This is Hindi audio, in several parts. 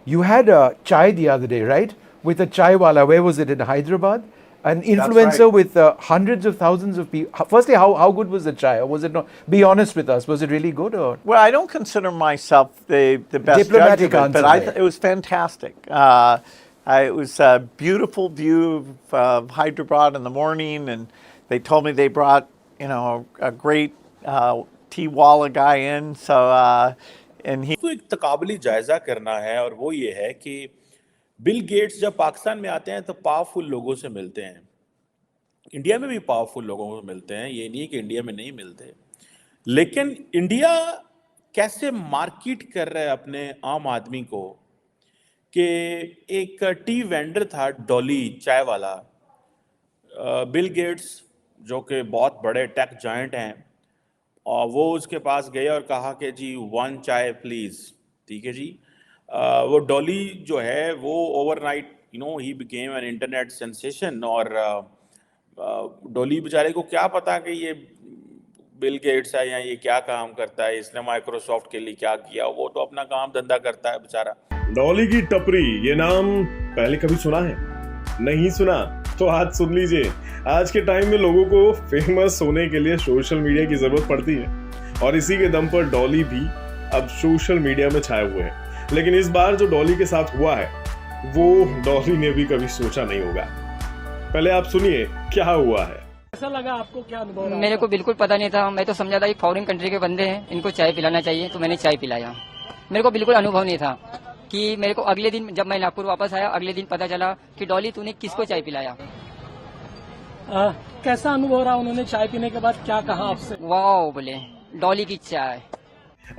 You had a chai the other day, right? With a chai wala. Where was it? In Hyderabad? An influencer right. with hundreds of thousands of people. Firstly, how good was the chai? Or was it not? Be honest with us. Was it really good or? Well, I don't consider myself the best Diplomatic judge of it, but answer there. it was fantastic. It was a beautiful view of Hyderabad in the morning, and they told me they brought a great tea walla guy in. So and he तो एक तकाबली जायजा करना है और वो ये है कि बिल गेट्स जब पाकिस्तान में आते हैं तो पावरफुल लोगों से मिलते हैं। इंडिया में भी पावरफुल लोगों से मिलते हैं, ये नहीं कि इंडिया में नहीं मिलते। लेकिन इंडिया कैसे मार्केट कर रहा है अपने आम आदमी को कि एक टी वेंडर था डॉली चाय वाला, बिल गेट्स जो कि बहुत बड़े टेक जायंट हैं, और वो उसके पास गए और कहा कि जी 1 चाय प्लीज़। ठीक है जी। वो डॉली जो है वो overnight he became an internet sensation. और डॉली बेचारे को क्या पता कि ये बिल गेट्स है या ये क्या काम करता है, इसने माइक्रोसॉफ्ट के लिए क्या किया, वो तो अपना काम धंधा करता है बेचारा। डॉली की टपरी, ये नाम पहले कभी सुना है? नहीं सुना तो आज सुन लीजिए। आज के टाइम में लोगों को फेमस होने के लिए सोशल मीडिया की जरूरत पड़ती है, और इसी के दम पर डॉली भी अब सोशल मीडिया में छाए हुए हैं। लेकिन इस बार जो डॉली के साथ हुआ है वो डॉली ने भी कभी सोचा नहीं होगा। पहले आप सुनिए क्या हुआ है। कैसा लगा आपको, क्या अनुभव रहा? मेरे को बिल्कुल पता नहीं था। मैं तो समझा था कि फॉरेन कंट्री के बंदे हैं, इनको चाय पिलाना चाहिए, तो मैंने चाय पिलाया। मेरे को बिल्कुल अनुभव नहीं था कि मेरे को अगले दिन जब मैं नागपुर वापस आया, अगले दिन पता चला कि डॉली तूने किसको चाय पिलाया। कैसा अनुभव रहा? उन्होंने चाय पीने के बाद क्या कहा आपसे? वाह बोले, डॉली की चाय।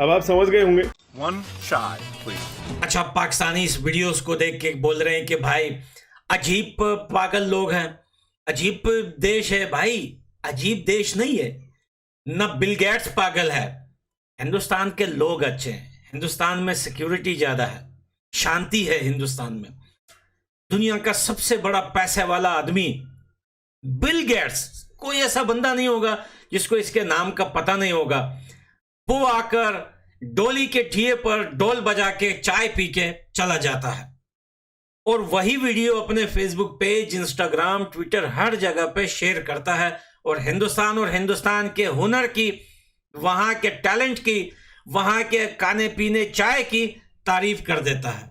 अब आप समझ गए होंगे। 1 चाय प्लीज। अच्छा, पाकिस्तानी इस वीडियोस को देख के बोल रहे हैं कि भाई अजीब पागल लोग हैं, अजीब देश है। भाई अजीब देश नहीं है, न बिल गेट्स पागल है। हिंदुस्तान के लोग अच्छे हैं, हिंदुस्तान में सिक्योरिटी ज्यादा है, शांति है हिंदुस्तान में। दुनिया का सबसे बड़ा पैसे वाला आदमी बिल गेट्स, कोई ऐसा बंदा नहीं होगा जिसको इसके नाम का पता नहीं होगा। वो आकर डोली के ठिए पर डोल बजा के चाय पी के चला जाता है, और वही वीडियो अपने फेसबुक पेज, इंस्टाग्राम, ट्विटर, हर जगह पे शेयर करता है, और हिंदुस्तान के हुनर की, वहां के टैलेंट की, वहां के खाने पीने चाय की तारीफ कर देता है।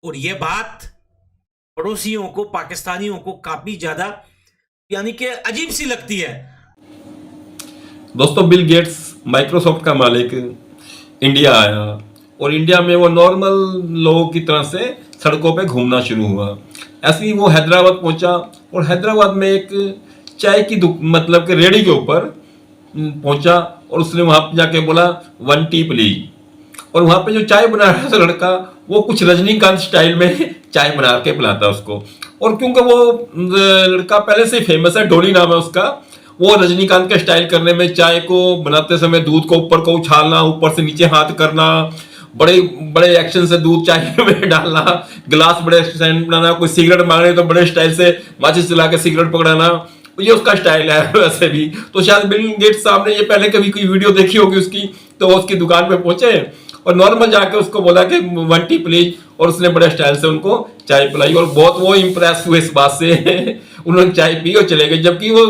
और यह बात पड़ोसियों को, पाकिस्तानियों को काफी ज्यादा यानी कि अजीब सी लगती है। दोस्तों, बिल गेट्स माइक्रोसॉफ्ट का मालिक इंडिया आया, और इंडिया में वो नॉर्मल लोगों की तरह से सड़कों पे घूमना शुरू हुआ। ऐसे ही वो हैदराबाद पहुंचा, और हैदराबाद में एक चाय की मतलब के रेडी के ऊपर पहुंचा, और उसने वहां पे जाके बोला 1 टी प्लीज। और वहां पे जो चाय बना रहा था लड़का, वो कुछ रजनीकांत स्टाइल में चाय बना के पिलाता उसको। और क्योंकि वो लड़का पहले से फेमस है, डोली नाम है उसका, वो रजनीकांत का स्टाइल करने में, चाय को बनाते समय दूध को ऊपर को उछालना, ऊपर से नीचे हाथ करना, बड़े बड़े एक्शन से दूध चाय में डालना, गिलास बड़े स्टैंड बनाना, कोई सिगरेट मांगने तो बड़े स्टाइल से माचिस चला के सिगरेट पकड़ाना, ये उसका स्टाइल है वैसे भी। तो शायद बिल गेट्स साहब ने ये पहले कभी कोई वीडियो देखी होगी उसकी, तो वो उसकी दुकान पे पहुंचे और नॉर्मल जाके उसको बोला कि 1 टी प्लीज, और उसने बड़े स्टाइल से उनको चाय पिलाई, और बहुत वो इम्प्रेस हुए इस बात से उन्होंने चाय पी और चले गए। जबकि वो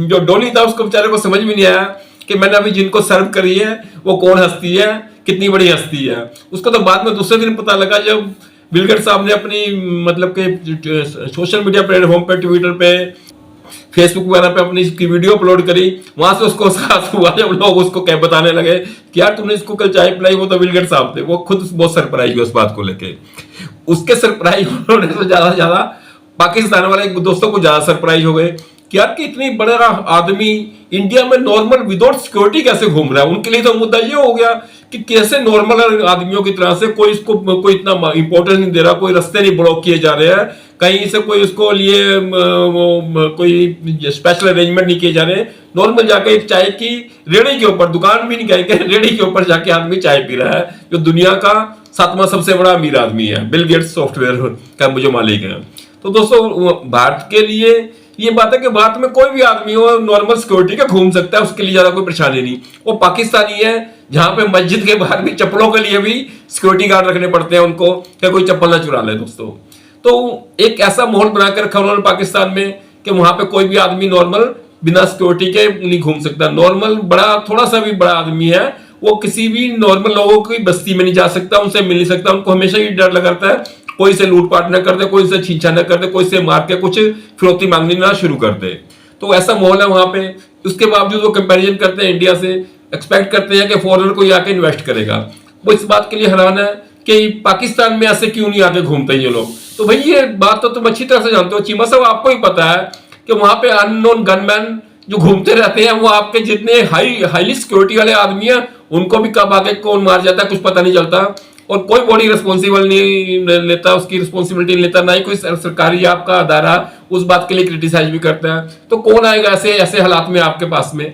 जो डोली था उसको बेचारे को समझ में नहीं आया कि मैंने अभी जिनको सर्व करी है वो कौन हस्ती है, कितनी बड़ी हस्ती है। उसको तो बाद में दूसरे दिन पता लगा, जब बिल गेट्स साहब ने अपनी मतलब के सोशल मीडिया प्लेटफॉर्म पे, ट्विटर पे, फेसबुक वगैरह पे अपनी इसकी वीडियो अपलोड करी। वहां से उसको एहसास हुआ, जब लोग उसको क्या बताने लगे कि यार तुमने इसको कल चाय पिलाई, वो तो बिल गेट्स साहब थे। वो खुद बहुत सरप्राइज हुए उस बात को लेके। उसके सरप्राइज होने से ज्यादा पाकिस्तान वाले दोस्तों को ज्यादा सरप्राइज हो गए कि यार कि इतनी बड़ा आदमी इंडिया में नॉर्मल विदाउट सिक्योरिटी कैसे घूम रहा है। उनके लिए तो मुद्दा ये हो गया कि कैसे नॉर्मल आदमियों की तरह से कोई इसको कोई इतना इंपॉर्टेंस नहीं दे रहा, कोई रास्ते नहीं ब्लॉक किए जा रहे हैं, कहीं से कोई उसको लिए कोई स्पेशल अरेंजमेंट नहीं किए जा रहे। नॉर्मल जाके एक चाय की रेड़ी के ऊपर, दुकान भी नहीं कहेंगे, रेड़ी के ऊपर जाके आदमी चाय पी रहा है, जो दुनिया का 7वां सबसे बड़ा अमीर आदमी है, बिल गेट्स सॉफ्टवेयर का जो मालिक है। तो दोस्तों, भारत के लिए ये बात है कि भारत में कोई भी आदमी हो नॉर्मल सिक्योरिटी का घूम सकता है, उसके लिए ज्यादा कोई परेशानी नहीं। वो पाकिस्तानी है, जहां पे मस्जिद के बाहर भी चप्पलों के लिए भी सिक्योरिटी गार्ड रखने पड़ते हैं उनको, कि कोई चप्पल ना चुरा ले दोस्तों। तो एक ऐसा माहौल बना के रखा उन्होंने पाकिस्तान में कि वहां पे कोई भी आदमी नॉर्मल बिना सिक्योरिटी के नहीं घूम सकता। नॉर्मल बड़ा, थोड़ा सा भी बड़ा आदमी है, वो किसी भी नॉर्मल लोगों की बस्ती में नहीं जा सकता, उनसे मिल नहीं सकता। उनको हमेशा ये डर लगा रहता है कोई से लूटपाट न कर दे, कोई से छींछा न कर दे, कोई से मार के कुछ फिरौती मांगनी ना शुरू कर दे। तो ऐसा माहौल है वहां पे। उसके बावजूद वो कंपैरिजन करते हैं इंडिया से, एक्सपेक्ट करते हैं कि फॉरेनर कोई आके इन्वेस्ट करेगा। वो इस बात के लिए हैरान है कि पाकिस्तान में ऐसे क्यों नहीं आके घूमते ये लोग। तो भाई ये बात तो तुम अच्छी तरह से जानते हो चीमा साहब, आपको ही पता है कि वहां पे अननोन गनमैन जो घूमते रहते हैं, वो आपके जितने हाईली सिक्योरिटी वाले आदमी हैं, उनको भी कब आके कौन मार जाता है कुछ पता नहीं चलता। और कोई बॉडी रिस्पॉन्सिबल नहीं लेता, उसकी रिस्पॉन्सिबिलिटी नहीं लेता, ना ही कोई सरकारी आपका अदारा उस बात के लिए क्रिटिसाइज भी करता है। तो कौन आएगा ऐसे ऐसे हालात में आपके पास में।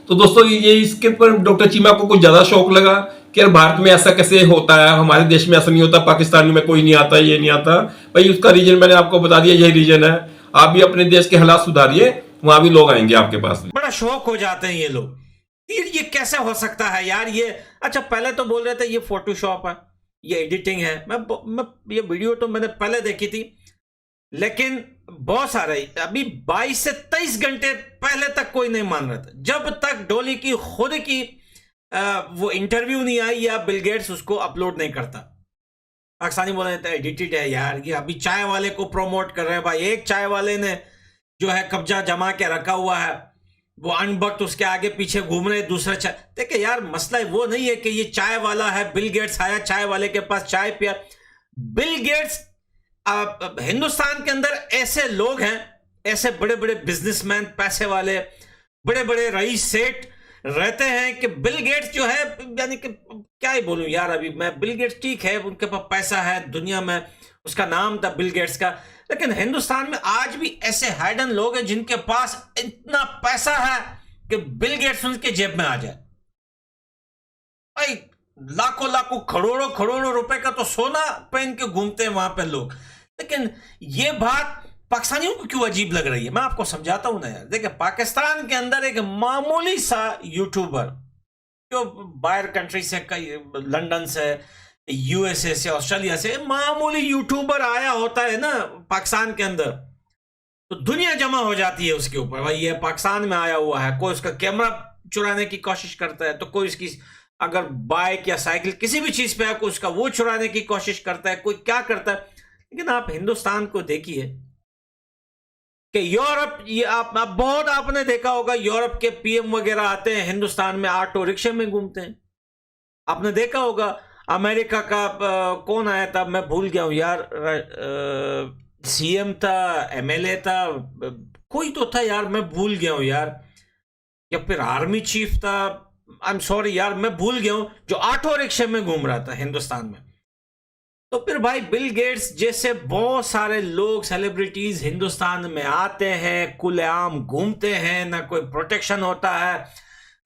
तो दोस्तों ये इसके ऊपर डॉक्टर चीमा को कुछ ज्यादा शौक लगा कि यार भारत में ऐसा कैसे होता है, हमारे देश में ऐसा नहीं होता, पाकिस्तान में कोई नहीं आता, ये नहीं आता। भाई उसका रीजन मैंने आपको बता दिया, यही रीजन है। आप भी अपने देश के हालात सुधारिए, वहां भी लोग आएंगे आपके पास। बड़ा शौक हो जाते हैं ये लोग, ये कैसे हो सकता है यार ये। अच्छा पहले तो बोल रहे थे ये फोटोशॉप है, ये एडिटिंग है। मैं ये वीडियो तो मैंने पहले देखी थी, लेकिन बहुत सारे अभी 22 से 23 घंटे पहले तक कोई नहीं मान रहा था, जब तक डॉली की खुद की वो इंटरव्यू नहीं आई या बिल गेट्स उसको अपलोड नहीं करता। पाकिस्तानी बोल रहे थे एडिटेड है यार, ये अभी चाय वाले को प्रमोट कर रहे हैं। भाई एक चाय वाले ने जो है कब्जा जमा के रखा हुआ है, वो अनबक्ट उसके आगे पीछे घूम रहे, दूसरा चाय। देखिए यार मसला वो नहीं है कि ये चाय वाला है, बिल गेट्स आया चाय वाले के पास चाय पिया। बिल गेट्स हिंदुस्तान के अंदर ऐसे लोग हैं, ऐसे बड़े बड़े बिजनेसमैन, पैसे वाले, बड़े बड़े रईस सेठ रहते हैं कि बिल गेट्स जो है, यानी कि क्या ही बोलूं यार। अभी मैं बिल गेट्स ठीक है, उनके पास पैसा है, दुनिया में उसका नाम था बिल गेट्स का, लेकिन हिंदुस्तान में आज भी ऐसे हाइडन लोग हैं जिनके पास इतना पैसा है कि बिल गेट्स उनके जेब में आ जाए। भाई लाखों लाखों करोड़ों करोड़ों रुपए का तो सोना पहन के घूमते हैं वहां पे लोग। लेकिन ये बात पाकिस्तानियों को क्यों अजीब लग रही है, मैं आपको समझाता हूं ना यार। देखिए पाकिस्तान के अंदर एक मामूली सा यूट्यूबर जो बाहर कंट्री से, कई लंदन से, यूएसए से, ऑस्ट्रेलिया से मामूली यूट्यूबर आया होता है ना पाकिस्तान के अंदर, तो दुनिया जमा हो जाती है उसके ऊपर। भाई ये पाकिस्तान में आया हुआ है, कोई उसका कैमरा चुराने की कोशिश करता है, तो कोई उसकी अगर बाइक या साइकिल किसी भी चीज पे है, कोई उसका वो चुराने की कोशिश करता है, कोई क्या करता है। लेकिन आप हिंदुस्तान को देखिए कि यूरोप, ये आप बहुत आपने देखा होगा, यूरोप के पीएम वगैरह आते हैं हिंदुस्तान में, ऑटो रिक्शा में घूमते हैं। आपने देखा होगा अमेरिका का कौन आया था, मैं भूल गया हूं यार, सीएम था, एमएलए था, कोई तो था यार, मैं भूल गया हूं यार, या फिर आर्मी चीफ था, आई एम सॉरी यार मैं भूल गया हूं, जो ऑटो रिक्शा में घूम रहा था हिंदुस्तान में। तो फिर भाई बिल गेट्स जैसे बहुत सारे लोग, सेलिब्रिटीज हिंदुस्तान में आते हैं, खुलेआम घूमते हैं, ना कोई प्रोटेक्शन होता है,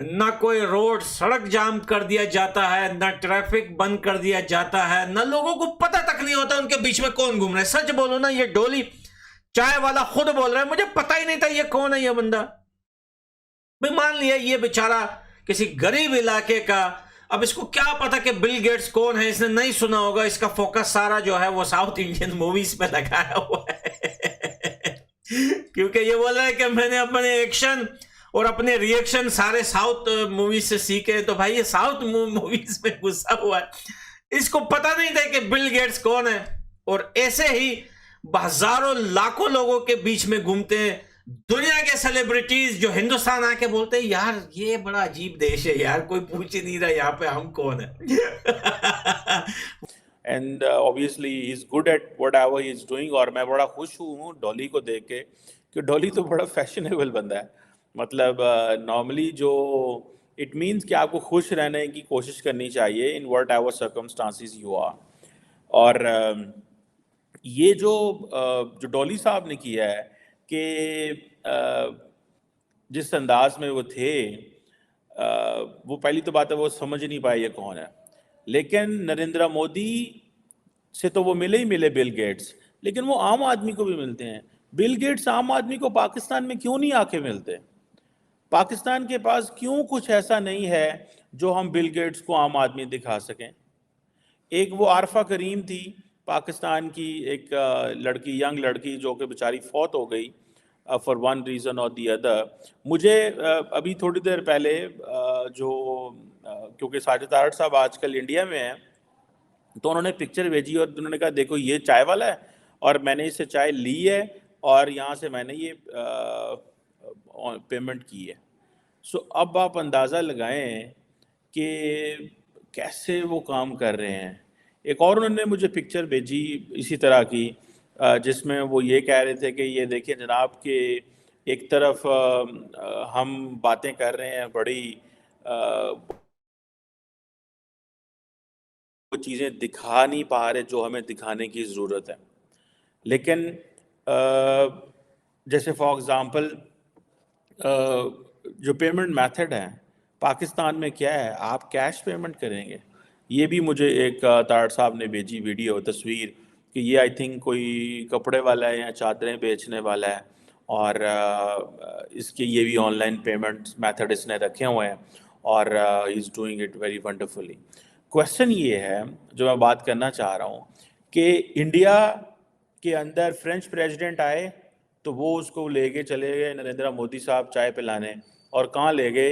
ना कोई रोड सड़क जाम कर दिया जाता है, ना ट्रैफिक बंद कर दिया जाता है, ना लोगों को पता तक नहीं होता उनके बीच में कौन घूम रहा है। सच बोलो ना, ये डोली चाय वाला खुद बोल रहा है मुझे पता ही नहीं था ये कौन है ये बंदा। भाई मान लिया ये बेचारा किसी गरीब इलाके का, अब इसको क्या पता कि बिल गेट्स कौन है, इसने नहीं सुना होगा, इसका फोकस सारा जो है वो साउथ इंडियन मूवीज पे लगाया हुआ है क्योंकि ये बोल रहा है कि मैंने अपने एक्शन और अपने रिएक्शन सारे साउथ मूवीज से सीखे। तो भाई ये साउथ मूवीज में घुसा हुआ है, इसको पता नहीं था कि बिल गेट्स कौन है। और ऐसे ही हजारों लाखों लोगों के बीच में घूमते हैं दुनिया के सेलिब्रिटीज, जो हिंदुस्तान आके बोलते हैं यार ये बड़ा अजीब देश है यार, कोई पूछ ही नहीं रहा यहाँ पे हम कौन है। And obviously he is good at whatever he is doing. और मैं बड़ा खुश हूँ डॉली को देख के कि डॉली तो बड़ा फैशनेबल बंदा है। मतलब नॉर्मली जो इट मीन्स कि आपको खुश रहने की कोशिश करनी चाहिए in whatever circumstances you are. और ये जो डॉली साहब ने किया है कि जिस अंदाज में वो थे, वो पहली तो बात है वो समझ नहीं पाए ये कौन है। लेकिन नरेंद्र मोदी से तो वो मिले ही मिले बिल गेट्स, लेकिन वो आम आदमी को भी मिलते हैं। बिल गेट्स आम आदमी को पाकिस्तान में क्यों नहीं आके मिलते? पाकिस्तान के पास क्यों कुछ ऐसा नहीं है जो हम बिल गेट्स को आम आदमी दिखा सकें? एक वो आरफा करीम थी, पाकिस्तान की एक लड़की, यंग लड़की, जो कि बेचारी फौत हो गई फॉर वन रीज़न और दी अदर। मुझे अभी थोड़ी देर पहले क्योंकि साजिद तारड़ साहब आजकल इंडिया में हैं, तो उन्होंने पिक्चर भेजी और उन्होंने कहा देखो ये चाय वाला है और मैंने इससे चाय ली है और यहाँ से मैंने ये पेमेंट की है। सो अब आप अंदाज़ा लगाएं कि कैसे वो काम कर रहे हैं। एक और उन्होंने मुझे पिक्चर भेजी इसी तरह की, जिसमें वो ये कह रहे थे कि ये देखिए जनाब कि एक तरफ हम बातें कर रहे हैं बड़ी वो चीज़ें दिखा नहीं पा रहे जो हमें दिखाने की ज़रूरत है। लेकिन जैसे फॉर एग्ज़ाम्पल जो पेमेंट मेथड है पाकिस्तान में क्या है, आप कैश पेमेंट करेंगे। ये भी मुझे एक तारड़ साहब ने भेजी वीडियो तस्वीर कि ये आई थिंक कोई कपड़े वाला है या चादरें बेचने वाला है और इसके ये भी ऑनलाइन पेमेंट मेथड इसने रखे हुए हैं और he is doing it very wonderfully. Question ये है जो मैं बात करना चाह रहा हूँ कि इंडिया के अंदर फ्रेंच प्रेसिडेंट आए तो वो उसको लेके चले गए नरेंद्र मोदी साहब चाय पिलाने, और कहाँ ले गए,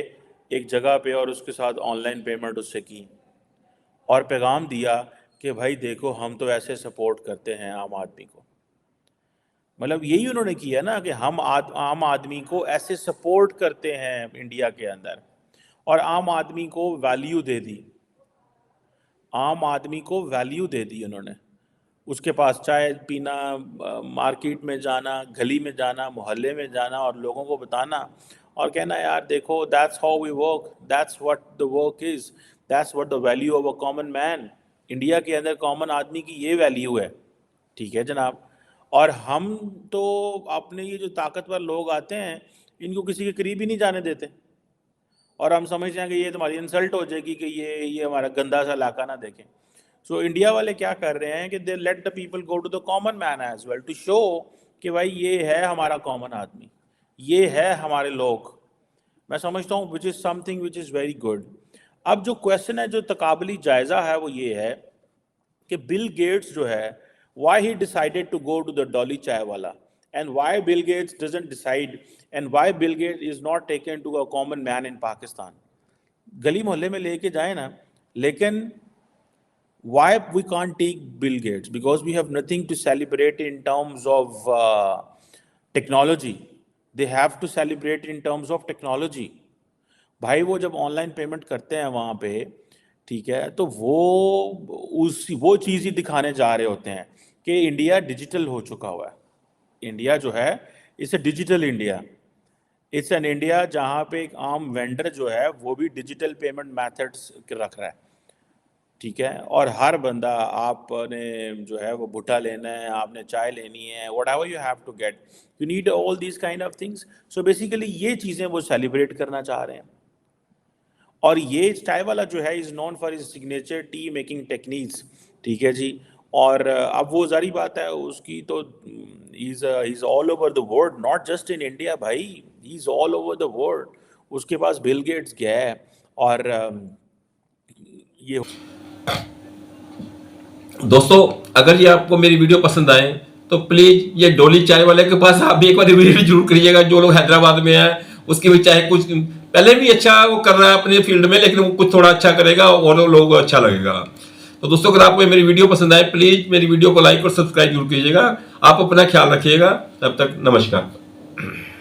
एक जगह पे, और उसके साथ ऑनलाइन पेमेंट उससे की और पैगाम दिया कि भाई देखो हम तो ऐसे सपोर्ट करते हैं आम आदमी को। मतलब यही उन्होंने किया ना कि हम आम आदमी को ऐसे सपोर्ट करते हैं इंडिया के अंदर, और आम आदमी को वैल्यू दे दी, आम आदमी को वैल्यू दे दी उन्होंने। उसके पास चाय पीना, मार्केट में जाना, गली में जाना, मोहल्ले में जाना और लोगों को बताना और कहना यार देखो that's how we work, that's what the work is, that's what the value of a common man. India के अंदर कॉमन आदमी की ये वैल्यू है, ठीक है जनाब। और हम तो अपने ये जो ताकतवर लोग आते हैं इनको किसी के करीब ही नहीं जाने देते, और हम समझते हैं कि ये तुम्हारी इंसल्ट हो जाएगी कि ये हमारा गंदा सा इलाका ना देखें। सो इंडिया वाले क्या कर रहे हैं कि they let the people go to the common man as well to show कि भाई ये है हमारा कॉमन आदमी, ये है हमारे लोग। मैं समझता हूँ which is something which is very good. अब जो क्वेश्चन है, जो तकाबली जायज़ा है, वो ये है कि बिल गेट्स जो है why he decided to go to the Dolly Chai wala, and why Bill Gates doesn't decide, and why Bill Gates is not taken to a common man in Pakistan. गली मोहल्ले में लेके जाए ना, लेकिन why we can't take Bill Gates? Because we have nothing to celebrate in terms of technology. They have to celebrate in terms of technology. भाई वो जब ऑनलाइन पेमेंट करते हैं वहाँ पे, ठीक है, तो वो चीज़ ही दिखाने जा रहे होते हैं कि इंडिया डिजिटल हो चुका हुआ है। इंडिया जो है it's a digital India, it's an India जहाँ पे एक आम वेंडर जो है वो भी डिजिटल पेमेंट मेथड्स रख रहा है, ठीक है। और हर बंदा, आपने जो है वो भुट्टा लेना है, आपने चाय लेनी है, whatever you have to get, you need all these kind of things. So basically ये चीज़ें वो सेलिब्रेट करना चाह रहे हैं। और ये चाय वाला जो है is known for his signature T making techniques, ठीक है जी। और अब वो जारी बात है उसकी, तो is all over the world, not just in India भाई, he is all over the world. उसके पास बिल गेट्स गया है और ये। दोस्तों अगर ये आपको मेरी वीडियो पसंद आए तो प्लीज ये डोली चाय वाले के पास आप भी एक बार वीडियो जरूर करिएगा। जो लोग हैदराबाद में हैं उसकी भी चाहे कुछ पहले भी अच्छा वो कर रहा है अपने फील्ड में, लेकिन वो कुछ थोड़ा अच्छा करेगा और लोगों को अच्छा लगेगा। तो दोस्तों अगर आपको मेरी वीडियो पसंद आए प्लीज मेरी वीडियो को लाइक और सब्सक्राइब जरूर कीजिएगा। आप अपना ख्याल रखिएगा। तब तक नमस्कार।